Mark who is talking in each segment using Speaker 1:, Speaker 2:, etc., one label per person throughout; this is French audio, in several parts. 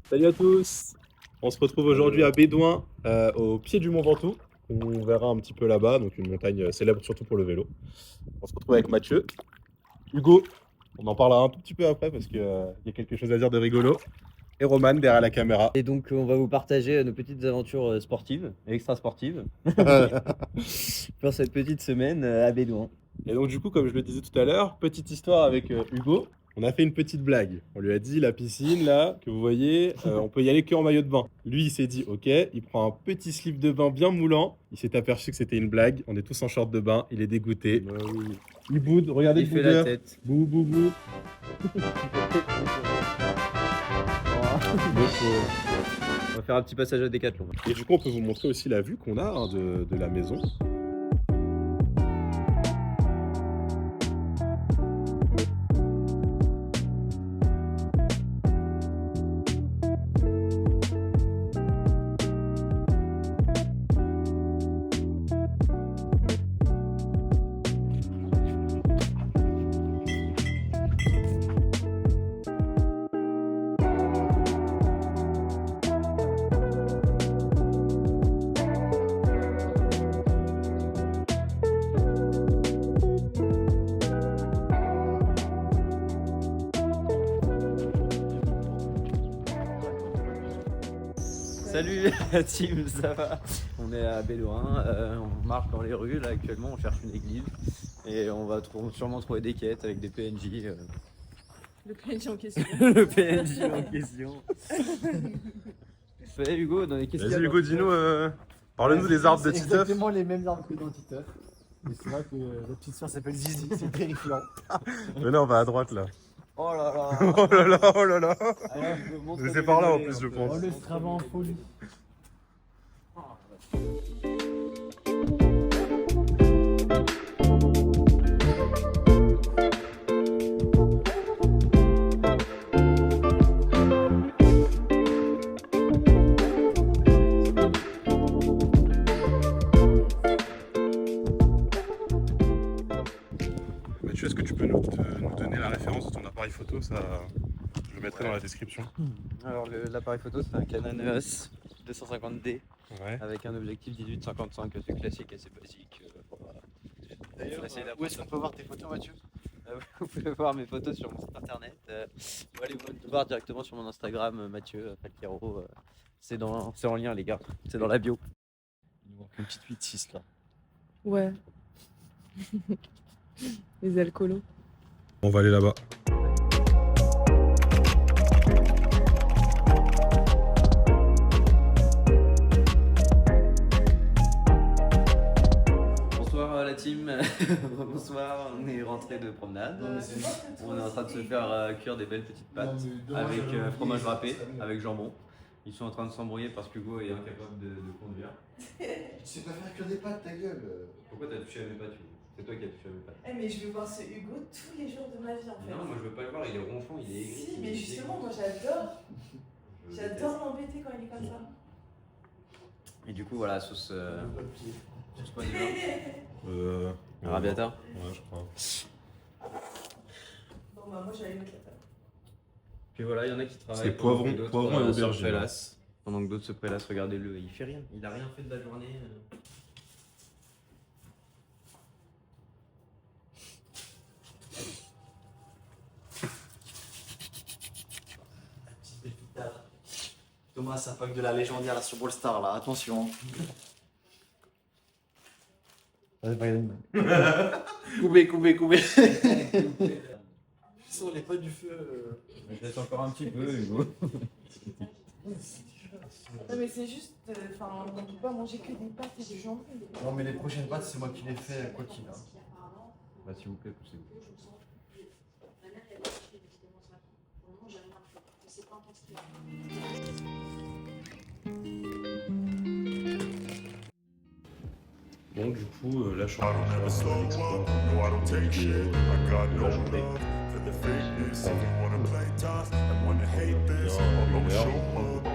Speaker 1: Salut à tous! On se retrouve aujourd'hui à Bédouin, au pied du Mont Ventoux. On verra un petit peu là-bas, donc une montagne célèbre surtout pour le vélo. On se retrouve avec Mathieu, Hugo, on en parlera un tout petit peu après parce qu'il y a quelque chose à dire de rigolo, et Roman derrière la caméra.
Speaker 2: Et donc on va vous partager nos petites aventures sportives et extra-sportives pour cette petite semaine à Bédouin.
Speaker 1: Et donc du coup, comme je le disais tout à l'heure, petite histoire avec Hugo. On a fait une petite blague. On lui a dit la piscine là que vous voyez, on peut y aller que en maillot de bain. Lui il s'est dit ok, il prend un petit slip de bain bien moulant. Il s'est aperçu que c'était une blague. On est tous en short de bain. Il est dégoûté.
Speaker 2: Bah oui.
Speaker 1: Il boude. Regardez
Speaker 2: Il
Speaker 1: le
Speaker 2: fait la
Speaker 1: boudeur.
Speaker 2: tête.
Speaker 1: Bou bou bou.
Speaker 2: On va faire un petit passage à Décathlon.
Speaker 1: Et du coup, on peut vous montrer aussi la vue qu'on a hein, de la maison.
Speaker 2: Salut la team, ça va? On est à Bédouin, on marche dans les rues là actuellement, on cherche une église et on va sûrement trouver des quêtes avec des PNJ.
Speaker 3: Le PNJ en question.
Speaker 2: Le PNJ en question. Salut Hugo, dans les questions.
Speaker 1: Vas-y Hugo, dis-nous, parle-nous des arbres de
Speaker 4: C'est
Speaker 1: Titeuf.
Speaker 4: exactement les mêmes arbres que dans Titeuf. Et c'est vrai que la petite soeur s'appelle Zizi, c'est terrifiant.
Speaker 1: Mais là, on va à droite là.
Speaker 2: Oh là là.
Speaker 1: Oh là là, oh là là.
Speaker 2: Alors, je vous montre
Speaker 1: C'est
Speaker 2: le
Speaker 1: par là, en
Speaker 2: vélo,
Speaker 1: plus, je
Speaker 2: un peu.
Speaker 1: pense.
Speaker 4: Oh le Strava en folie.
Speaker 1: Mathieu, est-ce que tu peux nous donner la référence de ton appareil photo? Ça, je le mettrai dans la description.
Speaker 2: Alors l'appareil photo c'est un Canon EOS 250D
Speaker 1: Ouais.
Speaker 2: avec un objectif 18-55 assez classique, assez basique. Voilà.
Speaker 4: D'ailleurs,
Speaker 2: Essayer
Speaker 4: où est-ce qu'on peut voir tes photos, Mathieu?
Speaker 2: Vous pouvez voir mes photos sur mon site internet. Ou allez vous voir directement sur mon Instagram, Mathieu Falquero. C'est en lien les gars, c'est dans la bio. Il nous manque une petite 8-6 là.
Speaker 3: Ouais. Les alcoolos.
Speaker 1: On va aller là-bas.
Speaker 2: Bonsoir la team, bonsoir, on est rentré de promenade. On est en train de se faire cuire des belles petites pâtes avec fromage râpé, avec jambon. Ils sont en train de s'embrouiller parce qu'Hugo est incapable de conduire.
Speaker 4: Tu sais pas faire que des pâtes, ta gueule.
Speaker 2: Pourquoi t'as touché à mes pâtes, Hugo? C'est toi qui as touché à mes pâtes.
Speaker 3: Eh mais je vais voir ce Hugo tous les jours de ma vie en fait.
Speaker 2: Non, moi je veux pas le voir, il est ronchon, il est aigri.
Speaker 3: Si, mais justement, moi j'adore. J'adore l'embêter quand il est comme ça.
Speaker 2: Et du coup, voilà, sauce. Sauce quoi déjà?
Speaker 1: Arrabbiata.
Speaker 2: Arrabbiata.
Speaker 1: Ouais, je crois.
Speaker 3: Bon bah moi j'allais mettre la table.
Speaker 2: Puis voilà, il y en a qui travaillent.
Speaker 1: C'est poivron,
Speaker 2: d'autres,
Speaker 1: poivron et
Speaker 2: se
Speaker 1: aubergine.
Speaker 2: prélassent. Pendant que d'autres se prélassent, regardez-le, il fait rien. Il a rien fait de la journée.
Speaker 4: Thomas, ça pack de la légendaire là sur Ballstar là, attention. Coupez. Sur les pas du feu.
Speaker 2: Je laisse encore un petit peu, Hugo.
Speaker 3: Non mais c'est juste, enfin on peut pas manger que des pâtes et du jambon.
Speaker 4: Non mais les prochaines pâtes c'est moi qui les fais quoi qu'il a.
Speaker 2: Bah, s'il vous plaît, poussez-vous.
Speaker 1: Donc du coup, là je suis en
Speaker 5: I don't ever slow up, no I don't take shit. I got no love for the fakeness. If you wanna play tough and wanna hate this, I'll always show up.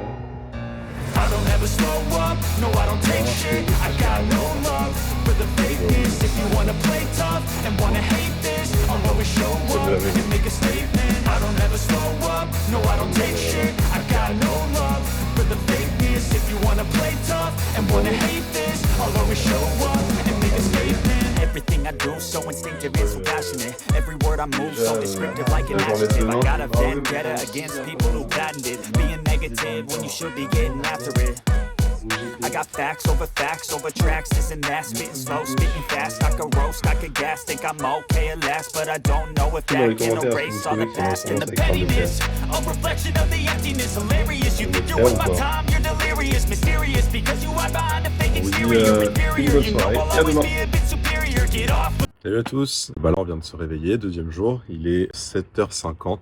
Speaker 5: I don't ever slow up, no I don't take shit. I got no love for the fakeness. If you wanna play tough and wanna hate this, I'll always show up and make a statement. I don't ever slow up, no I don't take shit. I got no
Speaker 6: wanna hate this, I'll always show up and make a statement. Everything I do so instinctive and so passionate. Every word I move so descriptive like an adjective. I got a vendetta against people who patented being negative when you should be getting after it. I got facts over tracks, this and that. Spitting slow, spitting fast, I could roast, I could gas. Think I'm okay at last, but I don't know if that can erase all the past. And the pettiness, a reflection of the emptiness. Hilarious, you think you're worth my time, you're delirious. Mysterious, because you hide behind a fake exterior. Inferior, you know I'll always be a bit superior. Get off.
Speaker 1: Salut à tous, bah là on vient de se réveiller, deuxième jour, il est 7h50,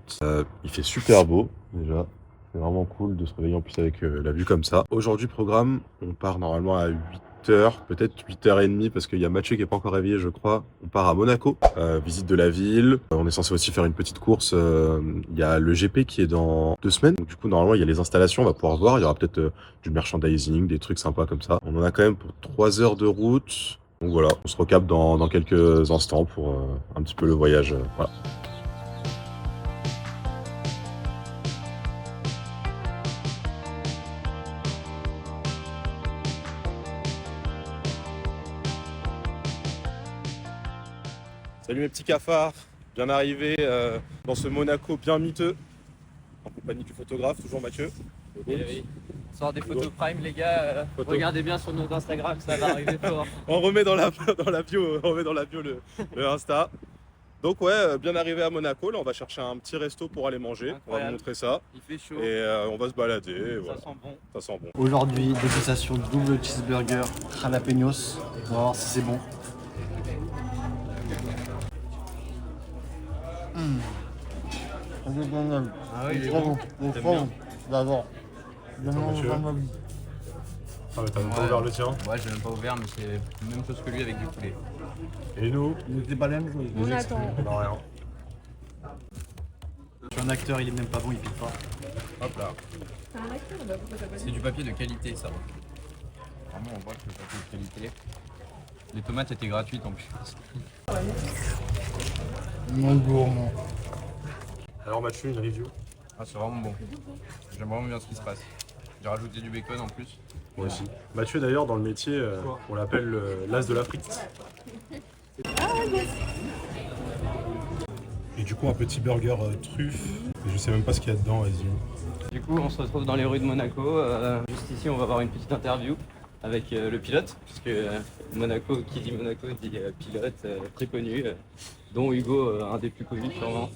Speaker 1: il fait super beau déjà, c'est vraiment cool de se réveiller en plus avec la vue comme ça. Aujourd'hui programme, on part normalement à 8h, peut-être 8h30 parce qu'il y a Mathieu qui est pas encore réveillé je crois. On part à Monaco, visite de la ville, on est censé aussi faire une petite course, il y a le GP qui est dans 2 semaines, donc du coup normalement il y a les installations, on va pouvoir voir, il y aura peut-être du merchandising, des trucs sympas comme ça. On en a quand même pour 3 heures de route. Donc voilà, on se recapte dans quelques instants pour un petit peu le voyage. Voilà. Salut mes petits cafards, bien arrivé dans ce Monaco bien miteux, en compagnie du photographe, toujours Mathieu.
Speaker 2: Oui. On sort des photos prime les gars, regardez bien sur notre Instagram, ça va arriver fort.
Speaker 1: On remet dans la bio, le Insta. Donc ouais, bien arrivé à Monaco, là on va chercher un petit resto pour aller manger,
Speaker 2: Incroyable.
Speaker 1: on va vous montrer ça.
Speaker 2: Il fait chaud,
Speaker 1: Et on va se balader, et
Speaker 2: ça
Speaker 1: voilà.
Speaker 2: sent bon.
Speaker 1: Ça sent bon.
Speaker 4: Aujourd'hui, dégustation double cheeseburger jalapenos. On va voir si c'est bon.
Speaker 2: Ah oui, il est
Speaker 4: Trop
Speaker 2: bon.
Speaker 4: bon.
Speaker 2: T'aimes
Speaker 4: Trop
Speaker 2: bien
Speaker 4: bon. J'adore.
Speaker 1: Monsieur. Ah mais t'as même pas ouvert le tien.
Speaker 2: Ouais, j'ai même pas ouvert, mais c'est la même chose que lui avec du poulet.
Speaker 1: Et nous?
Speaker 4: C'est pas la même chose.
Speaker 3: On attend.
Speaker 1: Non rien.
Speaker 4: Je suis un acteur, il est même pas bon, il pique pas.
Speaker 1: Hop là.
Speaker 3: C'est un acteur, bah pourquoi t'as pas
Speaker 2: C'est
Speaker 3: dit?
Speaker 2: du papier de qualité ça. Vraiment on voit que le papier de qualité. Les tomates étaient gratuites en plus.
Speaker 4: Mon gourmand.
Speaker 1: Alors Mathieu, une review?
Speaker 2: Ah c'est vraiment bon. J'aime vraiment bien ce qui se passe. J'ai rajouté du bacon en plus.
Speaker 1: Moi aussi. Mathieu d'ailleurs dans le métier, on l'appelle l'as de la frite. Et du coup un petit burger truffe. Et je sais même pas ce qu'il y a dedans, vas-y.
Speaker 2: Du coup on se retrouve dans les rues de Monaco. Juste ici on va avoir une petite interview avec le pilote. Puisque Monaco, qui dit Monaco dit pilote très connu. Dont Hugo, un des plus connus sûrement.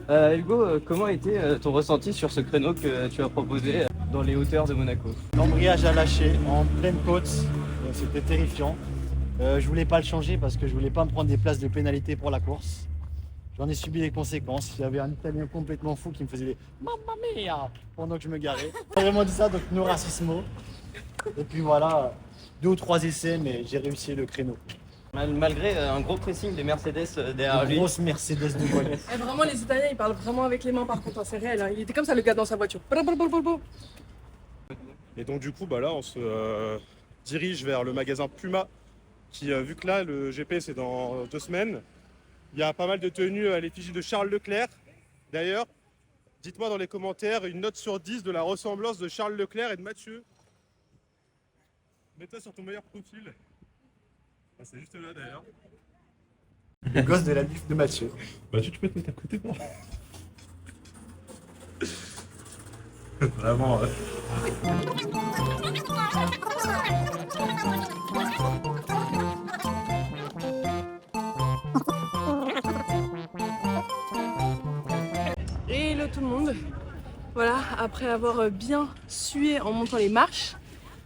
Speaker 2: Hugo, comment a été ton ressenti sur ce créneau que tu as proposé dans les hauteurs de Monaco?
Speaker 4: L'embrayage a lâché en pleine côte. C'était terrifiant. Je voulais pas le changer parce que je voulais pas me prendre des places de pénalité pour la course. J'en ai subi les conséquences. Il y avait un Italien complètement fou qui me faisait des Mamma mia pendant que je me garais. J'ai vraiment dit ça, donc no racismo. Et puis voilà, 2 ou 3 essais, mais j'ai réussi le créneau.
Speaker 2: Malgré un gros pressing des Mercedes derrière
Speaker 4: Une
Speaker 2: lui.
Speaker 4: grosse Mercedes de voiture.
Speaker 3: Eh, vraiment, les Italiens, ils parlent vraiment avec les mains par contre, hein, c'est réel. Hein. Il était comme ça le gars dans sa voiture. Blablabla.
Speaker 1: Et donc du coup bah là on se dirige vers le magasin Puma qui vu que là le GP c'est dans 2 semaines, il y a pas mal de tenues à l'effigie de Charles Leclerc. D'ailleurs, dites-moi dans les commentaires une note sur 10 de la ressemblance de Charles Leclerc et de Mathieu. Mets-toi sur ton meilleur profil. Ah, c'est juste là d'ailleurs.
Speaker 4: Le gosse de la bif de Mathieu.
Speaker 1: Mathieu, tu peux te mettre à côté de moi. Vraiment.
Speaker 3: Et hello tout le monde. Voilà, après avoir bien sué en montant les marches,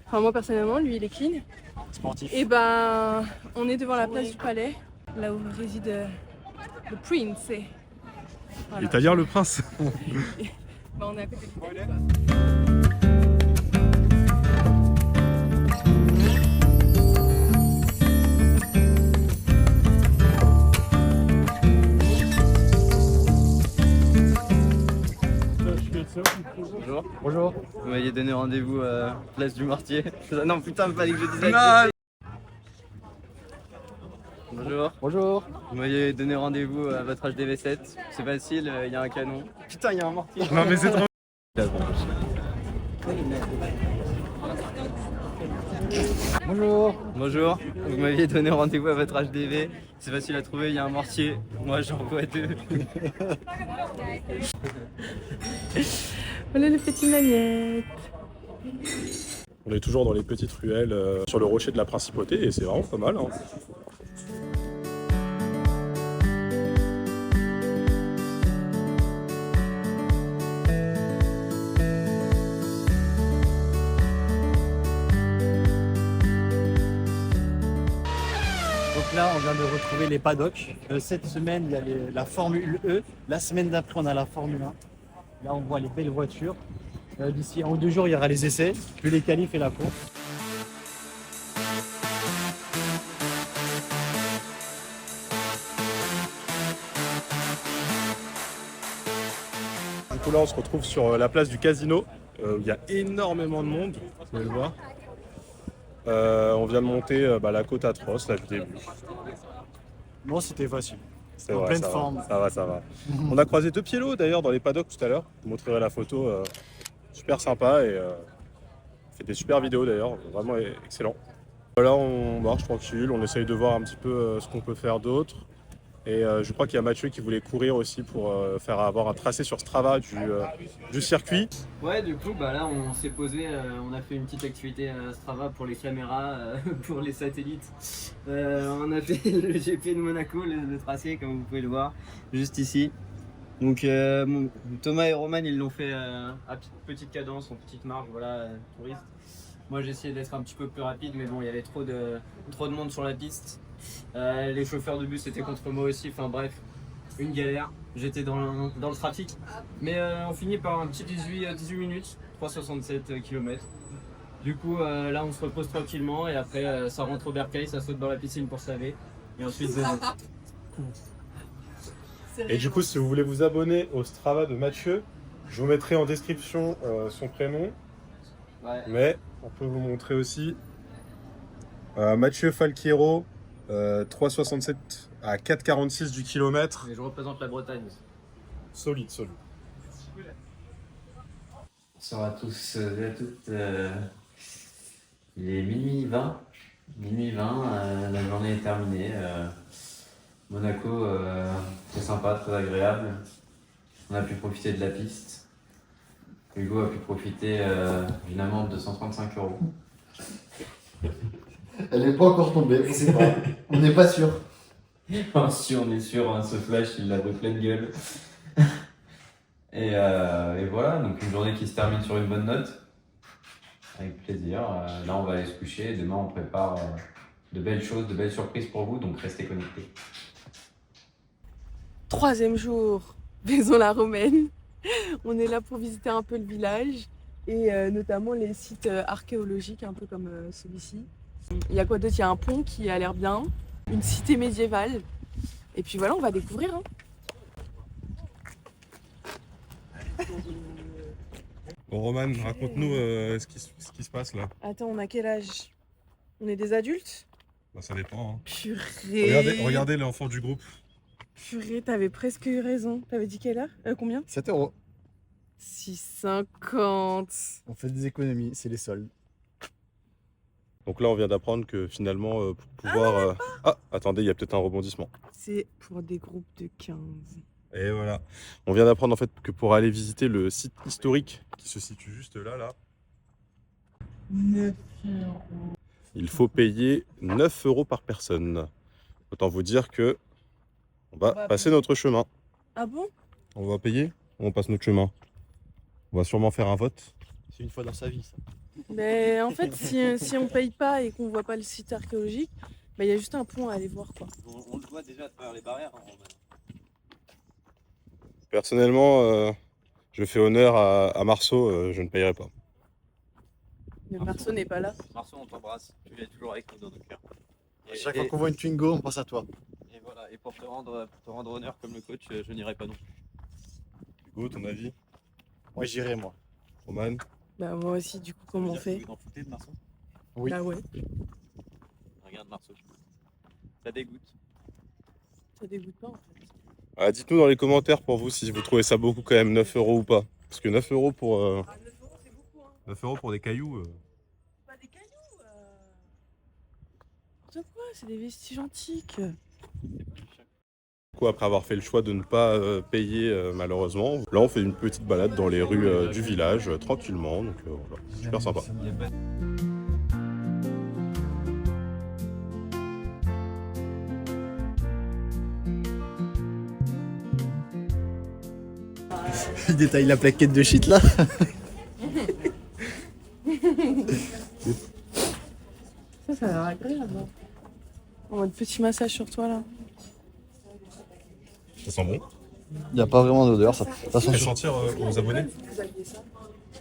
Speaker 3: enfin moi personnellement, lui il est clean.
Speaker 4: Sportif.
Speaker 3: Et ben, on est devant la place du palais, là où réside le prince. Voilà.
Speaker 1: Italien le prince.
Speaker 3: Ben, on est à côté de l'Italie, quoi.
Speaker 2: Bonjour.
Speaker 4: Bonjour.
Speaker 2: Vous m'aviez donné rendez-vous à place du Mortier. Non putain, fallait que je dise non. Bonjour.
Speaker 4: Bonjour.
Speaker 2: Vous m'aviez donné rendez-vous à votre HDV7. C'est facile, il y a un canon. Putain, il y a un mortier.
Speaker 1: Non mais c'est trop.
Speaker 4: Bonjour.
Speaker 2: Bonjour, vous m'aviez donné rendez-vous à votre HDV. C'est facile à trouver, il y a un mortier. Moi j'en vois 2.
Speaker 3: Voilà le petit magnète.
Speaker 1: On est toujours dans les petites ruelles sur le rocher de la Principauté et c'est vraiment pas mal. Hein.
Speaker 4: Donc là, on vient de retrouver les paddocks. Cette semaine, il y a la Formule E. La semaine d'après, on a la Formule 1. Là, on voit les belles voitures. D'ici 1 ou 2 jours, il y aura les essais, puis les qualifs et la course.
Speaker 1: Du coup là on se retrouve sur la place du casino, où il y a énormément de monde, vous pouvez le voir. On vient de monter la côte atroce là du début.
Speaker 4: Bon, c'était facile.
Speaker 1: C'est
Speaker 4: En
Speaker 1: vrai,
Speaker 4: pleine
Speaker 1: ça va,
Speaker 4: forme.
Speaker 1: ça va. On a croisé 2 piélos d'ailleurs dans les paddocks tout à l'heure. Je vous montrerai la photo, super sympa et fait des super vidéos d'ailleurs, vraiment excellent. Là on marche tranquille, on essaye de voir un petit peu ce qu'on peut faire d'autre. Et je crois qu'il y a Mathieu qui voulait courir aussi pour faire avoir un tracé sur Strava du circuit.
Speaker 2: Ouais, du coup, là on s'est posé, on a fait une petite activité Strava pour les caméras, pour les satellites. On a fait le GP de Monaco, le tracé comme vous pouvez le voir, juste ici. Donc Thomas et Roman ils l'ont fait à petite cadence, en petite marche, voilà, touriste. Moi j'ai essayé d'être un petit peu plus rapide, mais bon, il y avait trop de monde sur la piste. Les chauffeurs de bus étaient contre moi aussi, enfin bref, une galère. J'étais dans le trafic. Mais on finit par un petit 18 minutes, 3,67 km. Du coup, là on se repose tranquillement et après ça rentre au bercail, ça saute dans la piscine pour se laver. Et ensuite.
Speaker 1: Et du coup, si vous voulez vous abonner au Strava de Mathieu, je vous mettrai en description son prénom.
Speaker 2: Ouais.
Speaker 1: Mais on peut vous montrer aussi Mathieu Falquiero, 3,67 à 4,46 du kilomètre.
Speaker 2: Mais je représente la Bretagne.
Speaker 1: Solide.
Speaker 2: Bonsoir à tous et à toutes. Il est minuit 20. La journée est terminée. Monaco, c'est sympa, très agréable. On a pu profiter de la piste. Hugo a pu profiter d'une amende de 135 €.
Speaker 4: Elle n'est pas encore tombée, on sait pas. On n'est pas sûr.
Speaker 2: Si on est sûr, hein, ce flash il l'a de pleine gueule. Et voilà, donc une journée qui se termine sur une bonne note. Avec plaisir. Là on va aller se coucher. Demain on prépare de belles choses, de belles surprises pour vous, donc restez connectés.
Speaker 3: 3e jour, Vaison-la-Romaine. On est là pour visiter un peu le village et notamment les sites archéologiques, un peu comme celui-ci. Il y a quoi d'autre? Il y a un pont qui a l'air bien, une cité médiévale. Et puis voilà, on va découvrir. Hein.
Speaker 1: Bon, Roman, raconte-nous ce qui se passe là.
Speaker 3: Attends, on a quel âge? On est des adultes?
Speaker 1: Ça dépend. Hein.
Speaker 3: Purée.
Speaker 1: Regardez l'enfant du groupe.
Speaker 3: Purée, t'avais presque eu raison. T'avais dit quelle heure? Combien?
Speaker 4: 7 €.
Speaker 3: 6,50.
Speaker 4: On fait des économies, c'est les soldes.
Speaker 1: Donc là, on vient d'apprendre que finalement, pour pouvoir... attendez, il y a peut-être un rebondissement.
Speaker 3: C'est pour des groupes de 15.
Speaker 1: Et voilà. On vient d'apprendre en fait que pour aller visiter le site historique qui se situe juste là,
Speaker 3: 9 €.
Speaker 1: il faut payer 9 € par personne. Autant vous dire que on va passer notre chemin.
Speaker 3: Ah bon?
Speaker 1: On va payer ou on passe notre chemin? On va sûrement faire un vote.
Speaker 4: C'est une fois dans sa vie, ça.
Speaker 3: Mais en fait, si on paye pas et qu'on voit pas le site archéologique, il y a juste un pont à aller voir, quoi.
Speaker 2: On le voit déjà à travers les barrières. Hein,
Speaker 1: Personnellement, je fais honneur à Marceau, je ne payerai pas.
Speaker 3: Mais Marceau n'est pas là.
Speaker 2: Marceau, on t'embrasse. Tu es toujours avec nous dans nos cœurs.
Speaker 4: Chaque fois qu'on voit une Twingo, on pense à toi.
Speaker 2: Et voilà. Et pour te rendre honneur comme le coach, je n'irai pas non plus.
Speaker 1: Hugo, ton avis?
Speaker 4: Moi, j'irai, moi.
Speaker 1: Roman?
Speaker 3: Bah moi aussi, du coup, comment on fait?
Speaker 2: Vous en foutez de Marceau?
Speaker 4: Oui.
Speaker 3: Bah ouais,
Speaker 2: Regarde Marceau. Ça dégoûte.
Speaker 3: ça dégoûte pas en fait.
Speaker 1: Dites-nous dans les commentaires pour vous si vous trouvez ça beaucoup quand même, 9 € ou pas. Parce que 9 € pour...
Speaker 3: 9 € c'est beaucoup, hein.
Speaker 1: 9 € pour des cailloux...
Speaker 3: Pas des cailloux. N'importe quoi, c'est des vestiges antiques.
Speaker 1: Du coup, après avoir fait le choix de ne pas payer malheureusement, là on fait une petite balade dans les rues du village tranquillement, donc voilà, super sympa.
Speaker 4: Il détaille la plaquette de shit là.
Speaker 3: Ça a l'air agréable. En mode petit massage sur toi là.
Speaker 1: Ça sent bon.
Speaker 4: Il n'y a pas vraiment d'odeur, ça sent
Speaker 1: Fait sentir aux abonnés.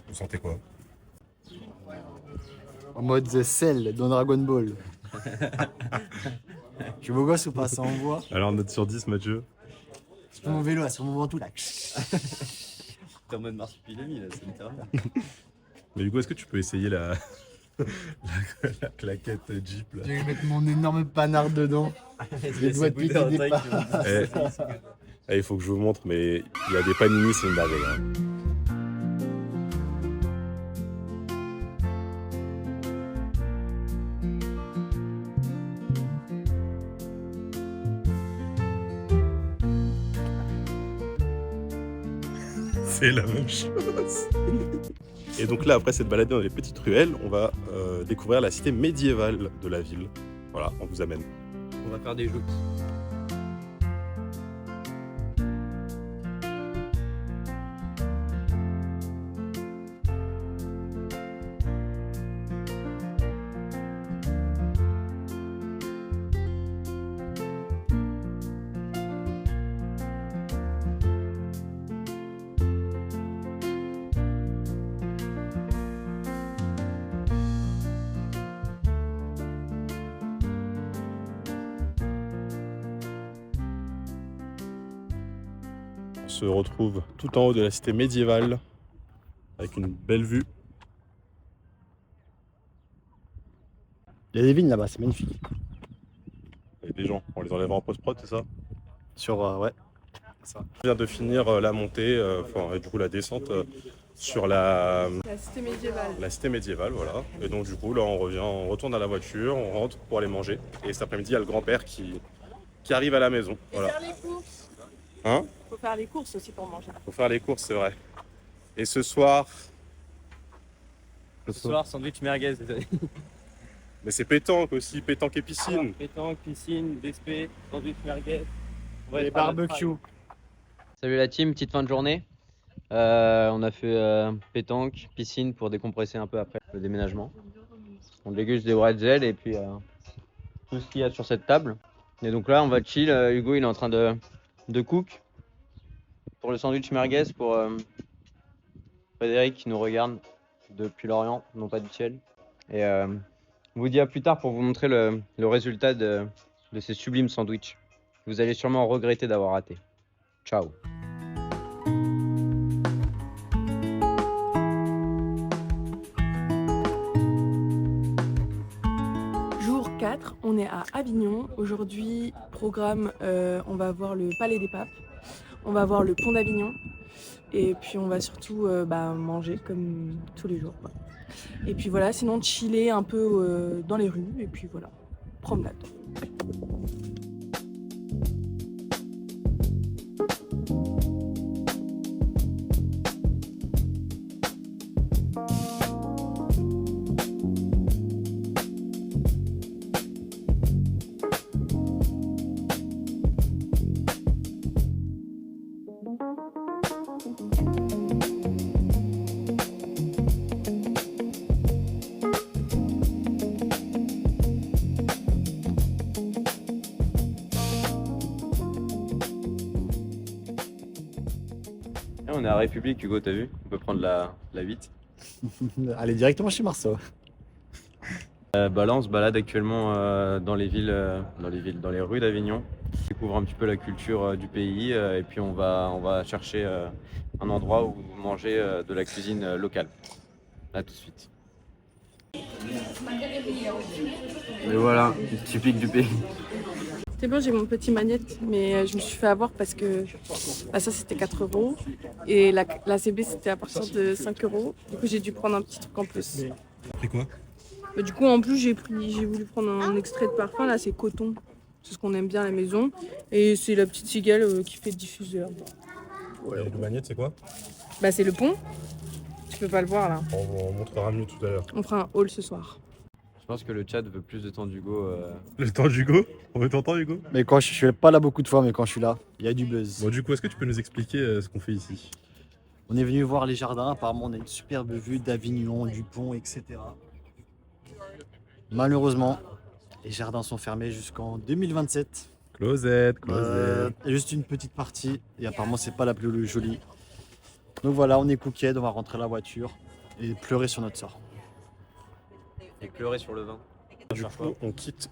Speaker 1: Vous sentez quoi?
Speaker 4: en mode The Cell dans Dragon Ball. Je suis beau gosse ou pas? Ça envoie.
Speaker 1: Alors note sur 10 Mathieu.
Speaker 4: Sur mon vélo, là, sur mon ventoux là.
Speaker 2: T'es en mode marsupilami là, c'est littéralement.
Speaker 1: Mais du coup, est-ce que tu peux essayer la claquette Jeep là?
Speaker 4: Je vais mettre mon énorme panard dedans. Les doigts de pied qui dépassent.
Speaker 1: Il faut que je vous montre, mais il y a des panini, c'est une merveille. Hein. C'est la même chose. Et donc là, après cette balade dans les petites ruelles, on va découvrir la cité médiévale de la ville. Voilà, on vous amène.
Speaker 2: On va faire des joutes.
Speaker 1: On se retrouve tout en haut de la cité médiévale avec une belle vue.
Speaker 4: Il y a des vignes là-bas, c'est magnifique.
Speaker 1: Avec des gens, on les enlève en post-prod, c'est ça?
Speaker 4: Sur, ouais.
Speaker 1: On vient de finir la montée, et du coup la descente sur la
Speaker 3: cité médiévale.
Speaker 1: La cité médiévale, voilà. Et donc du coup là on retourne à la voiture, on rentre pour aller manger. Et cet après-midi il y a le grand-père qui arrive à la maison. Voilà.
Speaker 3: Faire les courses.
Speaker 1: Hein?
Speaker 3: Faut faire les courses aussi pour manger.
Speaker 1: Faut faire les courses, c'est vrai. Et ce soir...
Speaker 2: Ce soir, sandwich merguez.
Speaker 1: Mais c'est pétanque aussi, pétanque et piscine.
Speaker 2: Pétanque, piscine, DSP, sandwich merguez.
Speaker 4: Les barbecues.
Speaker 2: Salut la team, petite fin de journée. On a fait pétanque, piscine pour décompresser un peu après le déménagement. On déguste des bretzels et puis tout ce qu'il y a sur cette table. Et donc là, on va chill. Hugo, il est en train de cook pour le sandwich merguez pour Frédéric qui nous regarde depuis Lorient, non pas du ciel. Et on vous dit à plus tard pour vous montrer le résultat de ces sublimes sandwichs. Vous allez sûrement regretter d'avoir raté. Ciao.
Speaker 3: Jour 4, on est à Avignon. Aujourd'hui, programme, on va voir le Palais des Papes, on va voir le Pont d'Avignon et puis on va surtout manger comme tous les jours, quoi. Et puis voilà, sinon chiller un peu dans les rues et puis voilà, promenade.
Speaker 2: On est à République, Hugo, t'as vu? On peut prendre la 8.
Speaker 4: Allez directement chez Marceau.
Speaker 2: Là, on se balade actuellement dans les rues d'Avignon. On découvre un petit peu la culture du pays et puis on va chercher un endroit où manger de la cuisine locale. Là, tout de suite. Et voilà, typique du pays.
Speaker 3: C'était bon, j'ai mon petit manette, mais je me suis fait avoir parce que ça c'était 4 € et la CB c'était à partir de 5 €. Du coup j'ai dû prendre un petit truc en plus.
Speaker 1: T'as pris quoi?
Speaker 3: Du coup, en plus, j'ai voulu prendre un extrait de parfum. Là, c'est coton. C'est ce qu'on aime bien à la maison. Et c'est la petite cigale qui fait le diffuseur.
Speaker 1: Et le magnète, c'est quoi?
Speaker 3: Bah, c'est le pont. Tu peux pas le voir là.
Speaker 1: On montrera mieux tout à l'heure.
Speaker 3: On fera un haul ce soir.
Speaker 2: Je pense que le chat veut plus de temps d'Hugo.
Speaker 1: Le temps d'Hugo? On veut t'entendre, Hugo?
Speaker 4: Mais quand je suis pas là beaucoup de fois, mais quand je suis là, il y a du buzz.
Speaker 1: Bon, du coup, est-ce que tu peux nous expliquer ce qu'on fait ici?
Speaker 4: On est venu voir les jardins, apparemment on a une superbe vue d'Avignon, du pont, etc. Malheureusement, les jardins sont fermés jusqu'en 2027.
Speaker 1: Closette.
Speaker 4: Juste une petite partie, et apparemment c'est pas la plus jolie. Donc voilà, on est cooked, on va rentrer à la voiture et pleurer sur notre sort.
Speaker 2: Et pleurer sur le vin.
Speaker 1: Du coup, on quitte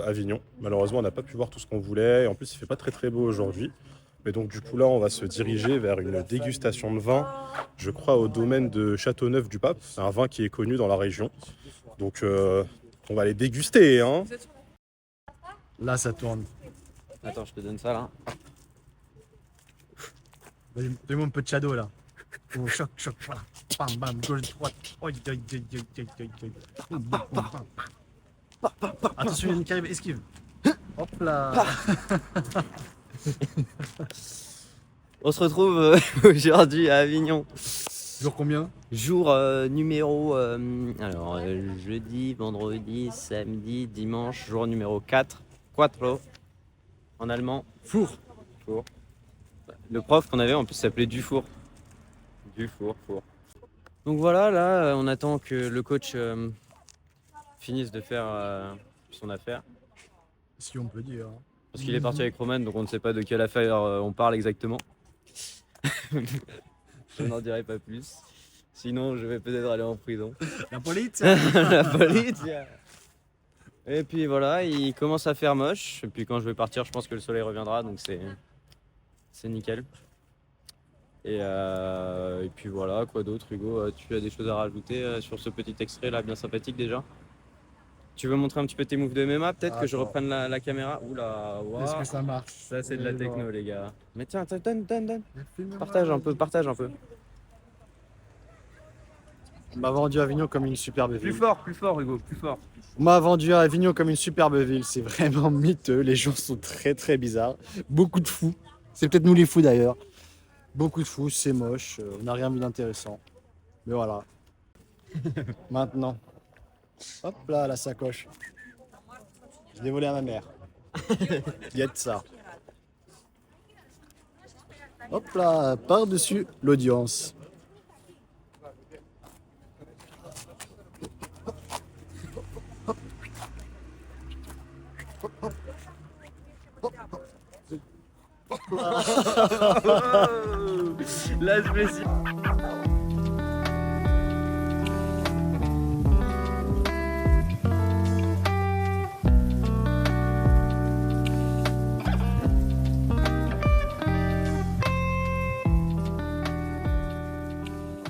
Speaker 1: Avignon. Malheureusement, on n'a pas pu voir tout ce qu'on voulait. Et en plus, il fait pas très beau aujourd'hui. Mais donc, du coup, là, on va se diriger vers une dégustation de vin, je crois, au domaine de Châteauneuf-du-Pape. C'est un vin qui est connu dans la région. Donc, on va les déguster, hein.
Speaker 4: Là ça tourne.
Speaker 2: Attends, je te donne ça là.
Speaker 4: Donne-moi un peu de shadow là. Oh, choc, voilà. Bam, bam, gauche, droite. Attention, il y a une qui arrive, esquive. Hop là.
Speaker 2: On se retrouve aujourd'hui à Avignon.
Speaker 4: Jour combien?
Speaker 2: Jour numéro. Jeudi, vendredi, samedi, dimanche, jour numéro 4. Quattro. En allemand.
Speaker 4: Four.
Speaker 2: Le prof qu'on avait en plus s'appelait Dufour. Dufour. Donc voilà, là, on attend que le coach finisse de faire son affaire.
Speaker 4: Si on peut dire.
Speaker 2: Parce qu'il est parti avec Roman, donc on ne sait pas de quelle affaire on parle exactement. Je n'en dirai pas plus. Sinon, je vais peut-être aller en prison.
Speaker 4: La police.
Speaker 2: La police. Et puis voilà, il commence à faire moche. Et puis quand je vais partir, je pense que le soleil reviendra, donc c'est nickel. Et puis voilà, quoi d'autre, Hugo? Tu as des choses à rajouter sur ce petit extrait là, bien sympathique déjà? Tu veux montrer un petit peu tes moves de MMA, peut-être que je reprenne la caméra? Oula, waouh.
Speaker 4: Est-ce que ça marche?
Speaker 2: Ça c'est de la techno les gars. Mais tiens, donne. Partage un peu.
Speaker 4: On m'a vendu Avignon comme une superbe ville.
Speaker 2: Plus fort Hugo, plus fort.
Speaker 4: On m'a vendu Avignon comme une superbe ville. C'est vraiment miteux. Les gens sont très bizarres. Beaucoup de fous. C'est peut-être nous les fous d'ailleurs. Beaucoup de fous, c'est moche. On n'a rien vu d'intéressant. Mais voilà. Maintenant. Hop là, la sacoche. Je l'ai volée à ma mère. Il y a de ça. Hop là, par-dessus l'audience.
Speaker 2: La spéciale.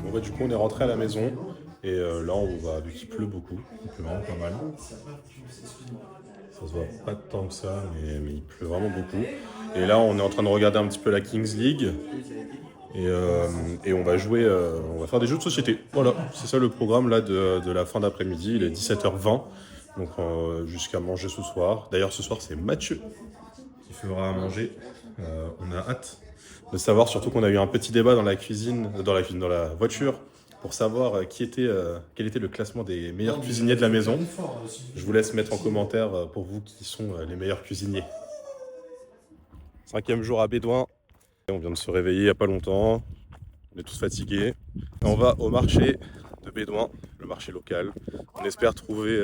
Speaker 1: Bon, du coup, on est rentré à la maison. Et là, on va, vu qu'il pleut beaucoup, il pleut vraiment pas mal. Ça se voit pas tant que ça, mais il pleut vraiment beaucoup. Et là, on est en train de regarder un petit peu la Kings League. Et on va jouer, on va faire des jeux de société. Voilà, c'est ça le programme là de la fin d'après-midi. Il est 17h20, donc jusqu'à manger ce soir. D'ailleurs, ce soir, c'est Mathieu qui fera à manger. On a hâte de savoir, surtout qu'on a eu un petit débat dans la cuisine, dans la voiture, pour savoir quel était le classement des meilleurs cuisiniers de la maison. Je vous laisse mettre en commentaire pour vous qui sont les meilleurs cuisiniers. 5e jour à Bédouin. On vient de se réveiller il n'y a pas longtemps. On est tous fatigués. Et on va au marché de Bédouin, le marché local. On espère trouver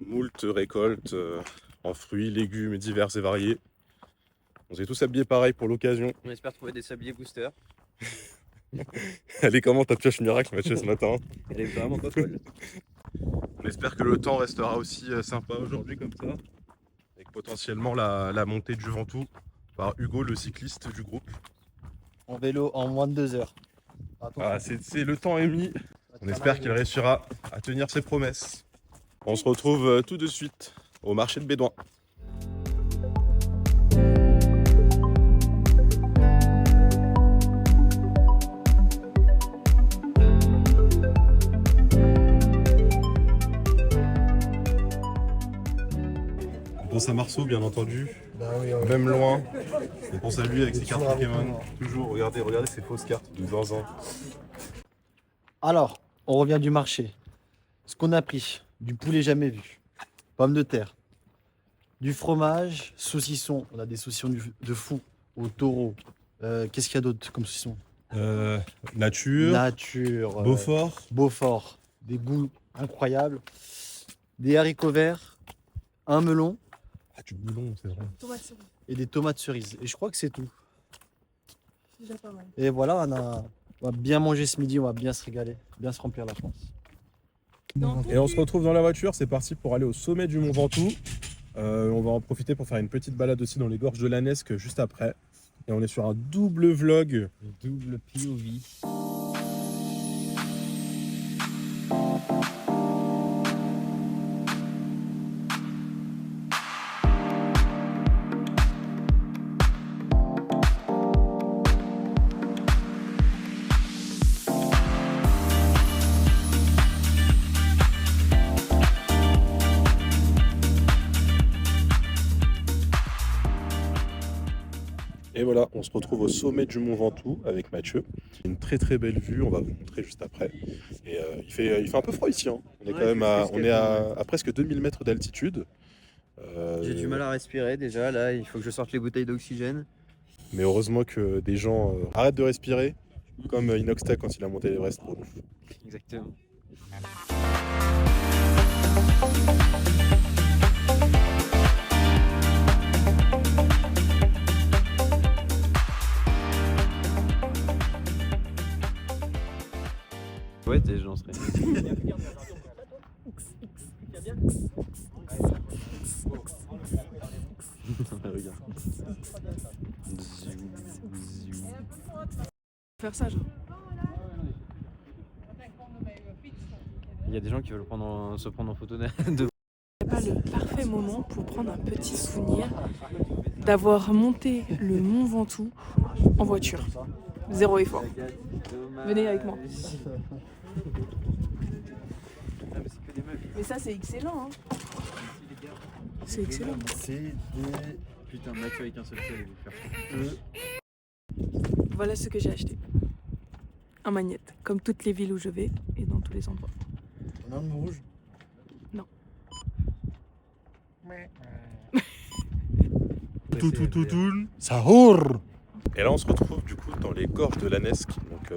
Speaker 1: moult récoltes en fruits, légumes divers et variés. On s'est tous habillés pareil pour l'occasion.
Speaker 2: On espère trouver des sabliers boosters.
Speaker 1: Elle est comment ta pioche miracle, Mathieu, ce matin?
Speaker 2: Elle est vraiment pas folle.
Speaker 1: On espère que le temps restera aussi sympa aujourd'hui comme ça. Avec potentiellement la montée du Ventoux par Hugo, le cycliste du groupe.
Speaker 4: En vélo en moins de 2 heures.
Speaker 1: Ah, le temps est mis. On espère qu'il réussira à tenir ses promesses. On se retrouve tout de suite au marché de Bédouin. pense à Marceau, bien entendu.
Speaker 4: Bah oui, ouais.
Speaker 1: Même loin. On pense à lui avec ses cartes
Speaker 4: Toujours avec
Speaker 1: Pokémon.
Speaker 4: moi.
Speaker 1: Toujours, regardez ces fausses cartes de Zinzin.
Speaker 4: Alors, on revient du marché. Ce qu'on a pris, du poulet jamais vu, pommes de terre, du fromage, saucisson. On a des saucissons de fou au taureau. Qu'est-ce qu'il y a d'autre comme saucisson?
Speaker 1: Nature,
Speaker 4: Nature,
Speaker 1: Beaufort.
Speaker 4: Beaufort, des goûts incroyables, des haricots verts, un melon
Speaker 1: Ah, du boulon, c'est vrai.
Speaker 3: Tomate cerise,
Speaker 4: et des tomates cerises. Et je crois que c'est tout.
Speaker 3: c'est déjà pas mal.
Speaker 4: Et voilà, on va bien manger ce midi, on va bien se régaler, bien se remplir la France.
Speaker 1: Et on se retrouve dans la voiture, c'est parti pour aller au sommet du Mont Ventoux. On va en profiter pour faire une petite balade aussi dans les gorges de l'Anesque juste après. Et on est sur un double vlog.
Speaker 2: Double POV.
Speaker 1: Et voilà, on se retrouve au sommet du Mont Ventoux avec Mathieu. Une très très belle vue, on va vous montrer juste après. Et il fait un peu froid ici, hein. On est quand même à presque 2000 mètres d'altitude.
Speaker 2: J'ai du mal à respirer déjà, là il faut que je sorte les bouteilles d'oxygène.
Speaker 1: Mais heureusement que des gens arrêtent de respirer, comme Inoxtag quand il a monté l'Everest pour nous.
Speaker 2: Exactement. Ouais, j'en serais. Regarde.
Speaker 3: Faire ça, genre.
Speaker 2: Il y a des gens qui veulent se prendre en photo de.
Speaker 3: C'est pas le parfait moment pour prendre un petit souvenir d'avoir monté le Mont Ventoux en voiture. Zéro effort. Venez avec moi. Mais ça, c'est excellent, hein. C'est excellent.
Speaker 4: C'est des...
Speaker 2: Putain, Mathieu avec un seul pied, il va faire.
Speaker 3: Voilà ce que j'ai acheté. Un magnète, comme toutes les villes où je vais et dans tous les endroits.
Speaker 4: On a un rouge.
Speaker 1: Tout.
Speaker 4: Sahur.
Speaker 1: Et là on se retrouve du coup dans les gorges de l'Anesque. Donc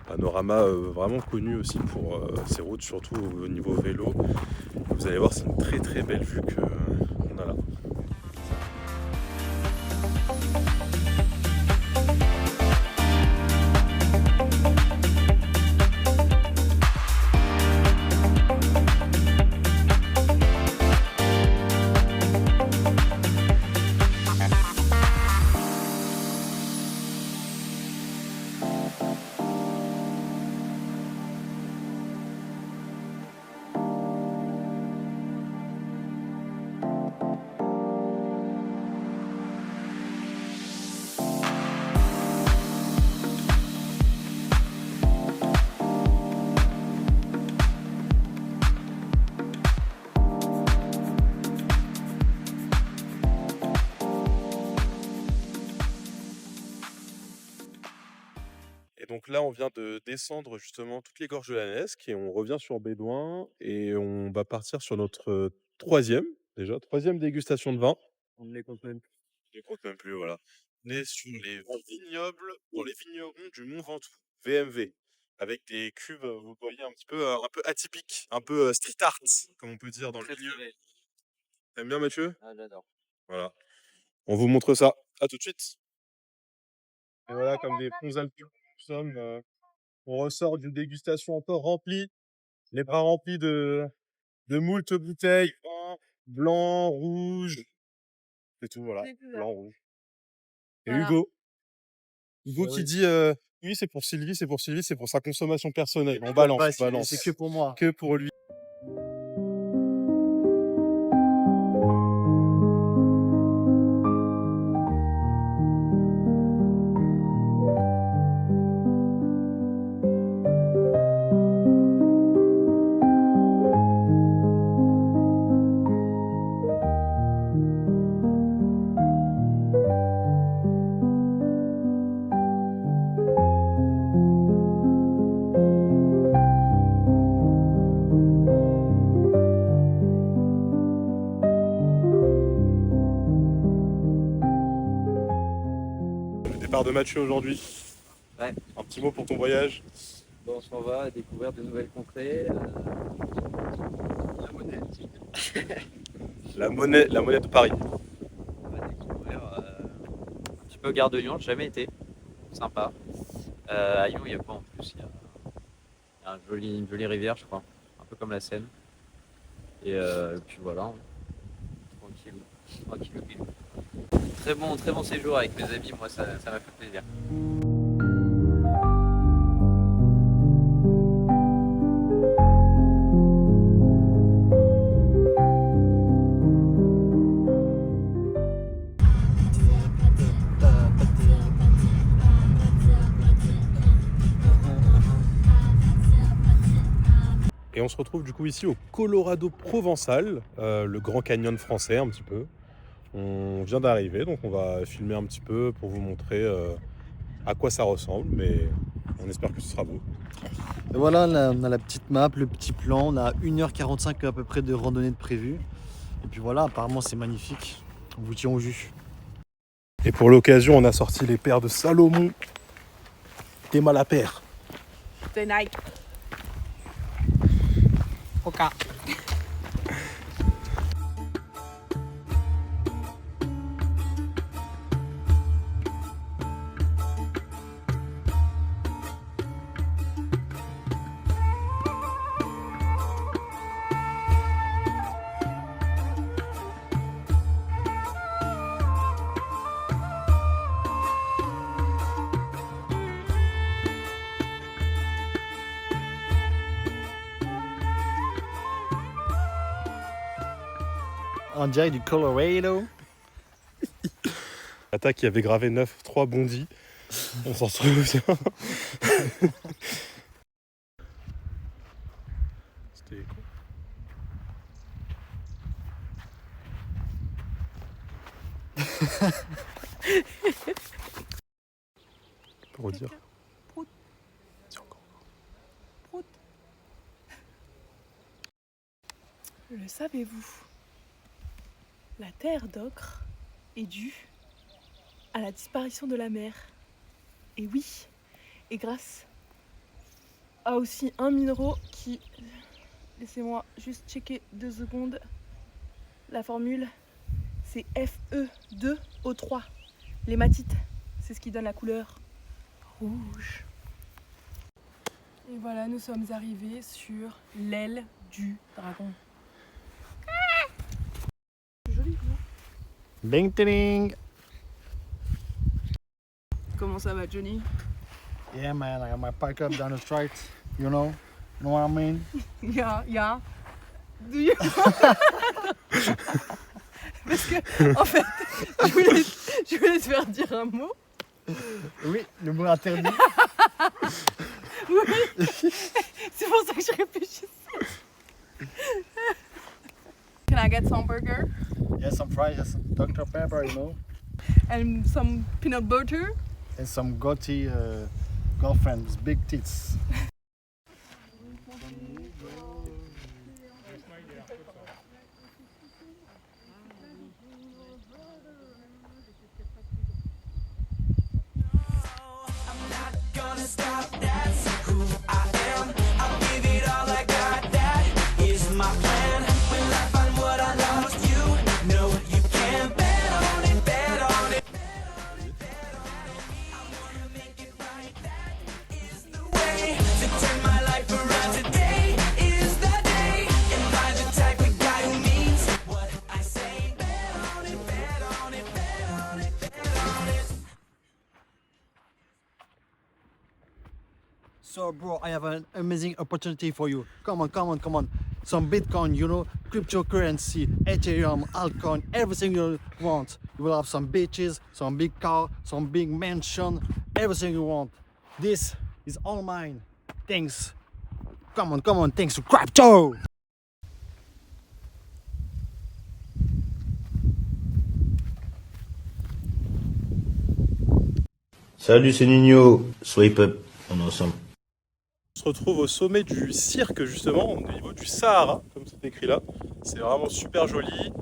Speaker 1: panorama vraiment connu aussi pour ses routes, surtout au niveau vélo. Vous allez voir, c'est une très très belle vue qu'on a là. Et donc là, on vient de descendre justement toutes les gorges de la Nesque et on revient sur Bédouin et on va partir sur notre troisième dégustation de vin.
Speaker 2: On ne les compte même plus.
Speaker 1: Je ne compte même plus, voilà. On est sur les vignobles, pour les vignerons du Mont Ventoux, VMV, avec des cuves, vous voyez, un peu atypiques, un peu street art, comme on peut dire dans le milieu. T'aimes bien, Mathieu?
Speaker 2: Ah, j'adore.
Speaker 1: Voilà. On vous montre ça. À tout de suite. Et voilà, comme des bons alpins, nous sommes, on ressort d'une dégustation encore remplie, les bras remplis de moult bouteilles, vin, blanc, rouge, c'est tout, voilà, blanc, rouge. Et
Speaker 3: Voilà.
Speaker 1: Hugo
Speaker 4: Ah
Speaker 1: qui
Speaker 4: oui.
Speaker 1: dit oui, c'est pour Sylvie, c'est pour sa consommation personnelle. On balance.
Speaker 4: C'est que pour moi.
Speaker 1: Que pour lui. de Mathieu aujourd'hui.
Speaker 2: Ouais.
Speaker 1: Un petit mot pour ton voyage.
Speaker 2: Bon, on s'en va découvrir de nouvelles contrées. La monnaie.
Speaker 1: La monnaie de Paris.
Speaker 2: On va découvrir un petit peu Gare de Lyon, j'ai jamais été. Sympa. À Lyon, il y a quoi en plus? Il y a une jolie rivière, je crois. Un peu comme la Seine. Et puis voilà. Tranquillou. Très bon séjour avec mes amis, moi ça m'a fait plaisir.
Speaker 1: Et on se retrouve du coup ici au Colorado Provençal, le Grand Canyon français un petit peu. On vient d'arriver, donc on va filmer un petit peu pour vous montrer à quoi ça ressemble, mais on espère que ce sera beau.
Speaker 4: Et voilà, on a la petite map, le petit plan. On a 1h45 à peu près de randonnée de prévu. Et puis voilà, apparemment c'est magnifique. On vous tient au jus.
Speaker 1: Et pour l'occasion, on a sorti les paires de Salomon. T'es mal à paire.
Speaker 3: C'est Nike. Ok.
Speaker 4: En direct du Colorado.
Speaker 1: Attaque qui avait gravé 9-3 bondis. On s'en souvient. C'était quoi? Pour redire.
Speaker 3: Prout.
Speaker 1: Dis encore.
Speaker 3: Prout. Le savez-vous? La terre d'ocre est due à la disparition de la mer. Et oui, et grâce à aussi un minerai qui... Laissez-moi juste checker 2 secondes. La formule, c'est Fe2O3. L'hématite, c'est ce qui donne la couleur rouge. Et voilà, nous sommes arrivés sur l'aile du dragon. Joli, non?
Speaker 4: Bing ting.
Speaker 3: Comment ça va, Johnny?
Speaker 4: Yeah man, I got my pack up down the street. You know what I mean?
Speaker 3: Yeah. Do you... Parce que, en fait, je voulais te faire dire un mot.
Speaker 4: Oui, le mot interdit.
Speaker 3: Oui, c'est pour ça que je réfléchissais. Can I get some burger?
Speaker 4: Yes, some fries, yes, some Dr. Pepper, you know.
Speaker 3: And some peanut butter?
Speaker 4: And some gauty girlfriend with big tits. So bro, I have an amazing opportunity for you. Come on. Some Bitcoin, you know, cryptocurrency, Ethereum, altcoin, everything you want. You will have some beaches, some big car, some big mansion, everything you want. This is all mine. Thanks. Come on, thanks to crypto.
Speaker 7: Salut, c'est Nino. Swipe up, on est ensemble.
Speaker 1: On se retrouve au sommet du cirque justement, au niveau du Sahara, comme c'est écrit là. C'est vraiment super joli.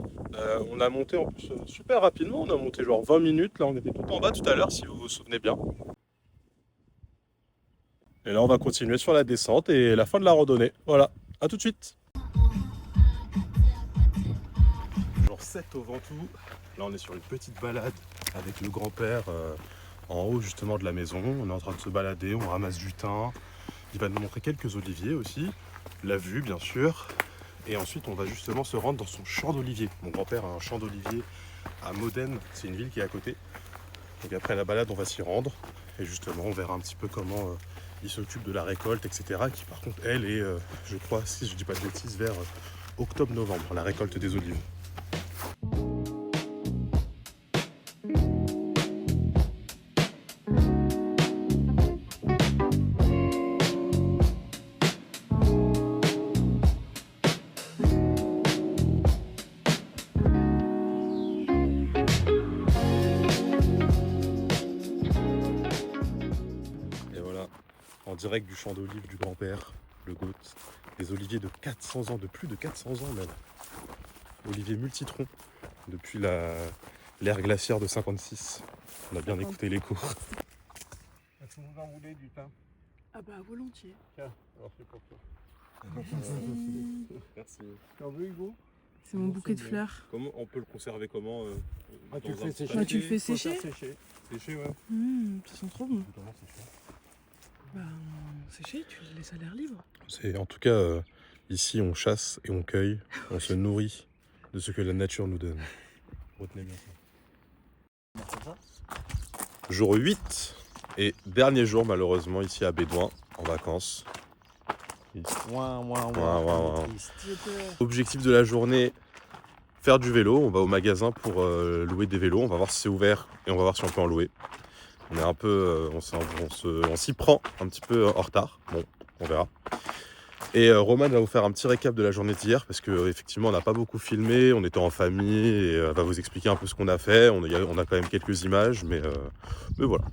Speaker 1: On a monté en plus super rapidement, on a monté genre 20 minutes, là on était tout en bas tout à l'heure si vous vous souvenez bien. Et là on va continuer sur la descente et la fin de la randonnée. Voilà, à tout de suite. Jour 7 au Ventoux, là on est sur une petite balade avec le grand-père en haut justement de la maison. On est en train de se balader, on ramasse du thym. Il va nous montrer quelques oliviers aussi, la vue bien sûr. Et ensuite, on va justement se rendre dans son champ d'olivier. Mon grand-père a un champ d'olivier à Modène, c'est une ville qui est à côté. Donc après la balade, on va s'y rendre. Et justement, on verra un petit peu comment il s'occupe de la récolte, etc. Qui par contre, elle est, je crois, si je dis pas de bêtises, vers octobre-novembre, la récolte des olives. En direct du champ d'olives du grand-père, le GOAT, des oliviers de 400 ans, de plus de 400 ans même. Olivier mulcitron, depuis l'ère glaciaire de 56. On a bien écouté les cours.
Speaker 4: Est-ce que vous en voulez du thym?
Speaker 3: Ah bah volontiers.
Speaker 4: Tiens, alors c'est pour toi.
Speaker 1: Merci.
Speaker 4: T'en veux, Hugo?
Speaker 3: C'est mon bouquet de fleurs.
Speaker 1: Comment on peut le conserver comment
Speaker 4: Tu le fais sécher.
Speaker 3: Ah, tu le fais sécher?
Speaker 1: Sécher, ouais.
Speaker 3: Ça sent trop bon.
Speaker 1: Comment sécher?
Speaker 3: Bah sécher, tu le laisses à l'air libre.
Speaker 1: C'est en tout cas ici on chasse et on cueille, on se nourrit de ce que la nature nous donne. Retenez bien ça. Jour 8 et dernier jour malheureusement ici à Bédouin en vacances. Objectif de la journée, faire du vélo. On va au magasin pour louer des vélos. On va voir si c'est ouvert et on va voir si on peut en louer. On est un peu, on s'y prend un petit peu en retard. Bon, on verra. Et Roman va vous faire un petit récap de la journée d'hier parce qu'effectivement on n'a pas beaucoup filmé, on était en famille et elle va vous expliquer un peu ce qu'on a fait. On a quand même quelques images, mais voilà.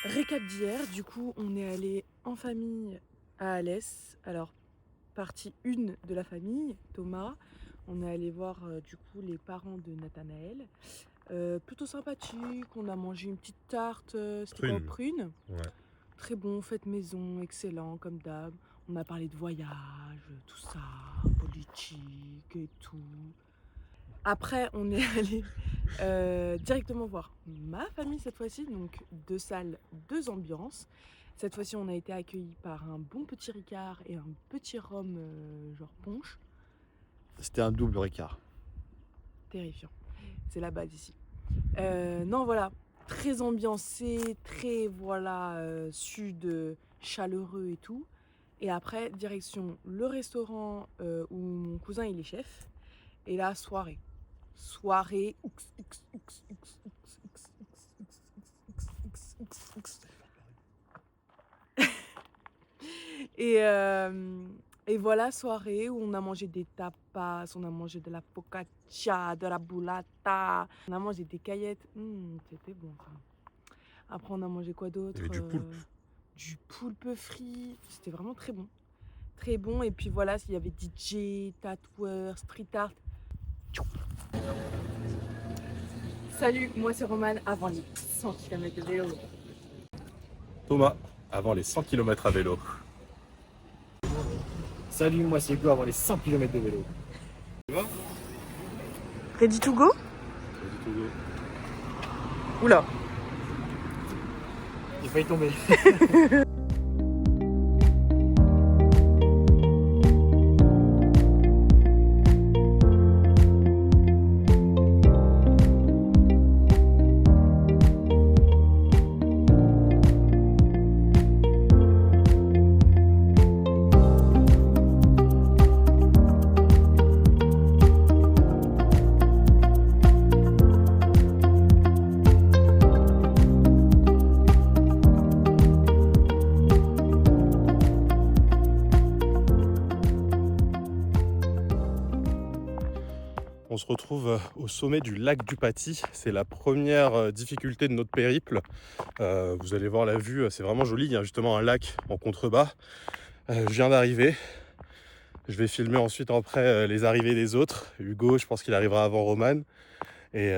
Speaker 3: Récap d'hier, du coup on est allé en famille à Alès. Alors partie 1 de la famille, Thomas. On est allé voir du coup les parents de Nathanaël. Plutôt sympathique, on a mangé une petite tarte, c'était quoi, aux prunes.
Speaker 1: Ouais.
Speaker 3: Très bon, fête maison, excellent comme d'hab. On a parlé de voyage, tout ça, politique et tout. Après, on est allé directement voir ma famille cette fois-ci, donc 2 salles, 2 ambiances. Cette fois-ci, on a été accueillis par un bon petit Ricard et un petit rhum genre punch.
Speaker 4: C'était un double Ricard.
Speaker 3: Terrifiant. C'est la base ici. Non, voilà, très ambiancé, très sud chaleureux et tout. Et après, direction le restaurant où mon cousin il est chef. Et là, soirée. Et voilà, soirée où on a mangé des tapas, on a mangé de la focaccia, de la burrata, on a mangé des caillettes. C'était bon ça. Après, on a mangé quoi d'autre?
Speaker 1: Il y avait du poulpe.
Speaker 3: Du poulpe frit. C'était vraiment très bon. Très bon. Et puis voilà, il y avait DJ, tatoueur, street art. Salut, moi c'est Roman avant les 100 km de vélo.
Speaker 1: Thomas, avant les 100 km à vélo.
Speaker 4: Salut, moi c'est Hugo avant les 100 km de vélo.
Speaker 3: Ready to go? Oula.
Speaker 4: J'ai failli tomber.
Speaker 1: On se retrouve au sommet du lac du Paty. C'est la première difficulté de notre périple. Vous allez voir la vue, c'est vraiment joli. Il y a justement un lac en contrebas. Je viens d'arriver. Je vais filmer ensuite après les arrivées des autres. Hugo, je pense qu'il arrivera avant Roman. Et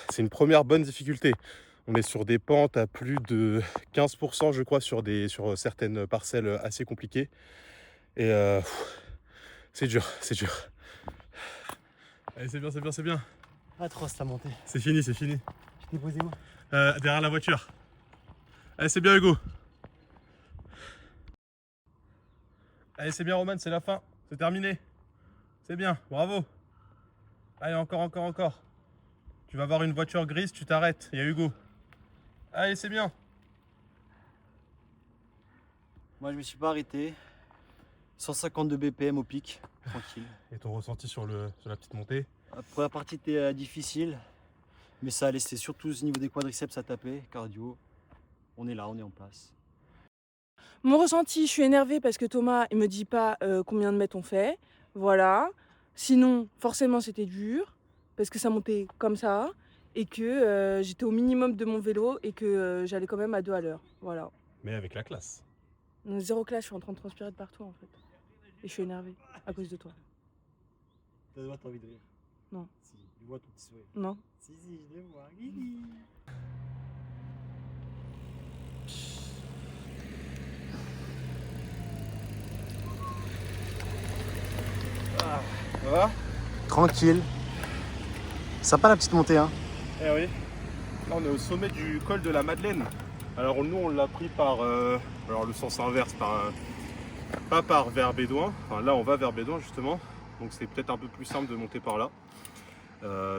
Speaker 1: c'est une première bonne difficulté. On est sur des pentes à plus de 15%, je crois, sur certaines parcelles assez compliquées. Et c'est dur, c'est dur. Allez, c'est bien, c'est bien, c'est bien.
Speaker 4: Atroce la montée.
Speaker 1: C'est fini, c'est fini.
Speaker 4: Je t'ai posé où?
Speaker 1: Derrière la voiture. Allez, c'est bien, Hugo. Allez, c'est bien, Roman, c'est la fin. C'est terminé. C'est bien, bravo. Allez, encore. Tu vas voir une voiture grise, tu t'arrêtes. Il y a Hugo. Allez, c'est bien.
Speaker 4: Moi je me suis pas arrêté. 152 BPM au pic, tranquille.
Speaker 1: Et ton ressenti sur la petite montée?
Speaker 4: La première partie était difficile, mais ça allait, c'était surtout au niveau des quadriceps à taper, cardio. On est là, on est en place.
Speaker 3: Mon ressenti, je suis énervée parce que Thomas, il me dit pas combien de mètres on fait. Voilà. Sinon, forcément, c'était dur parce que ça montait comme ça et que j'étais au minimum de mon vélo et que j'allais quand même à 2 à l'heure. Voilà.
Speaker 1: Mais avec la classe.
Speaker 3: Donc, zéro classe, je suis en train de transpirer de partout en fait. Et je suis énervée à cause de toi.
Speaker 4: T'as envie de rire?
Speaker 3: Non.
Speaker 4: Si, je vois ton petit sourire.
Speaker 3: Non.
Speaker 4: Si, je le vois. Guigui.
Speaker 1: Ça va?
Speaker 4: Tranquille. Sympa la petite montée, hein?
Speaker 1: Eh oui. Là, on est au sommet du col de la Madeleine. Alors nous, on l'a pris par alors le sens inverse, pas par vers Bédouin. Enfin, là, on va vers Bédouin justement. Donc c'est peut-être un peu plus simple de monter par là.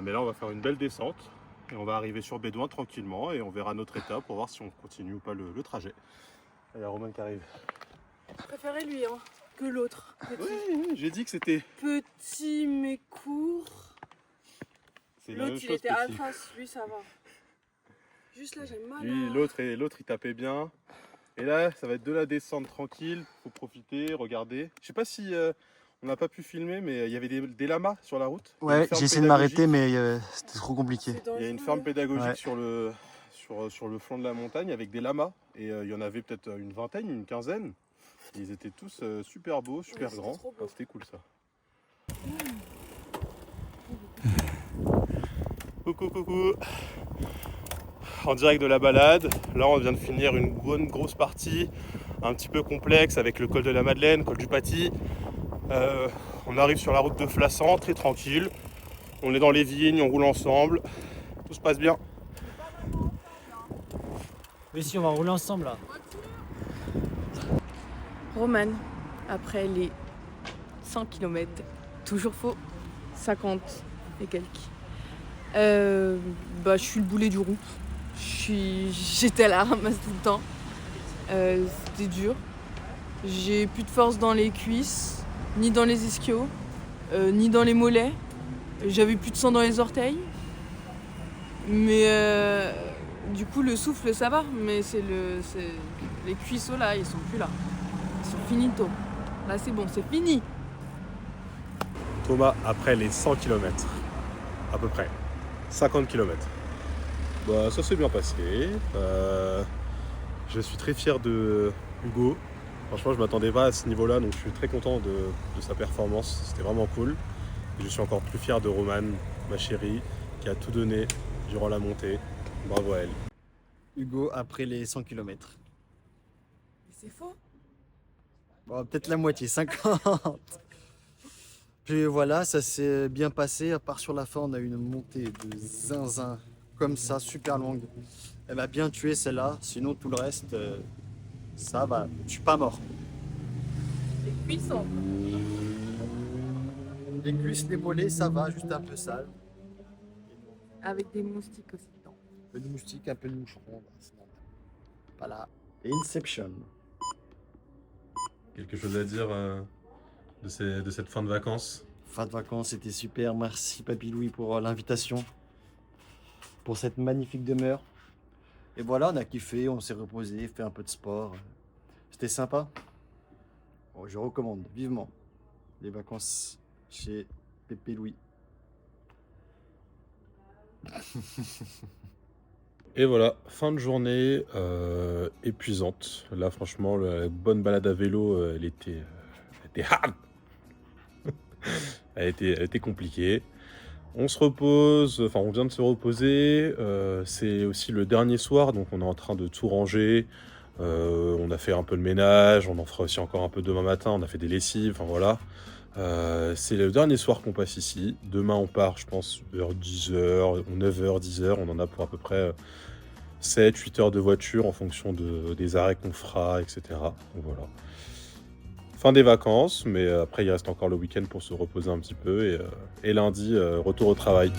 Speaker 1: Mais là, on va faire une belle descente. Et on va arriver sur Bédouin tranquillement. Et on verra notre état pour voir si on continue ou pas le trajet. Il y a Roman qui arrive.
Speaker 3: Je préférais lui hein, que l'autre.
Speaker 1: Oui, j'ai dit que c'était...
Speaker 3: Petit mais court.
Speaker 1: C'est la même
Speaker 3: L'autre il
Speaker 1: chose,
Speaker 3: était
Speaker 1: petit.
Speaker 3: atroce, lui ça va. Juste là j'ai mal.
Speaker 1: Lui, l'autre il tapait bien. Et là, ça va être de la descente tranquille. Faut profiter, regarder. Je sais pas si on n'a pas pu filmer, mais il y avait des lamas sur la route. Il y a une
Speaker 4: Ouais,
Speaker 1: ferme
Speaker 4: j'ai essayé de m'arrêter,
Speaker 1: pédagogique.
Speaker 4: mais c'était trop compliqué.
Speaker 1: Il y a une ferme pédagogique
Speaker 4: Ouais.
Speaker 1: sur le flanc de la montagne avec des lamas. Et il y en avait peut-être une vingtaine, une quinzaine. Et ils étaient tous super beaux, super
Speaker 3: c'était
Speaker 1: grands.
Speaker 3: trop beau.
Speaker 1: Enfin, c'était cool ça. Coucou. En direct de la balade. Là, on vient de finir une bonne grosse partie, un petit peu complexe avec le col de la Madeleine, col du Paty. On arrive sur la route de Flassan, très tranquille. On est dans les vignes, on roule ensemble. Tout se passe bien.
Speaker 4: Mais si, on va rouler ensemble là.
Speaker 3: Roman, après les 100 km, toujours faux, 50 et quelques. Je suis le boulet du roux. J'étais à la ramasse tout le temps. C'était dur. J'ai plus de force dans les cuisses, ni dans les ischios, ni dans les mollets. J'avais plus de sang dans les orteils. Mais du coup, le souffle, ça va. Mais les cuisseaux là, ils sont plus là. Ils sont finito. Là, c'est bon, c'est fini.
Speaker 1: Thomas, après les 100 km, à peu près, 50 km. Bah, ça s'est bien passé. Je suis très fier de Hugo. Franchement, je ne m'attendais pas à ce niveau-là, donc je suis très content de sa performance. C'était vraiment cool. Et je suis encore plus fier de Roman, ma chérie, qui a tout donné durant la montée. Bravo à elle.
Speaker 4: Hugo, après les 100 km.
Speaker 3: C'est faux.
Speaker 4: Bon, peut-être la moitié, 50. Puis voilà, ça s'est bien passé. À part sur la fin, on a eu une montée de zinzin, comme ça, super longue. Elle m'a bien tué celle-là. Sinon, tout le reste, ça va. Je suis pas mort.
Speaker 3: Les cuissons.
Speaker 4: Les cuisses, les mollets, ça va, juste un peu sale.
Speaker 3: Avec des moustiques aussi dedans.
Speaker 4: Un peu de moustique, un peu de moucheron. Bah, c'est normal. Voilà. Et Inception.
Speaker 1: Quelque chose à dire de cette fin de vacances?
Speaker 4: Fin de vacances, c'était super. Merci Papy Louis pour l'invitation, pour cette magnifique demeure. Et voilà, on a kiffé, on s'est reposé, fait un peu de sport. C'était sympa. Bon, je recommande vivement les vacances chez Pépé Louis.
Speaker 1: Et voilà, fin de journée épuisante. Là, franchement, la bonne balade à vélo, elle était hard. Elle était compliquée. On se repose, enfin on vient de se reposer. C'est aussi le dernier soir, donc on est en train de tout ranger. On a fait un peu le ménage, on en fera aussi encore un peu demain matin. On a fait des lessives, enfin voilà. C'est le dernier soir qu'on passe ici. Demain on part, je pense, vers 10h, 9h, 10h. On en a pour à peu près 7-8 heures de voiture en fonction des arrêts qu'on fera, etc. Donc voilà. Fin des vacances, mais après il reste encore le week-end pour se reposer un petit peu. Et lundi, retour au travail.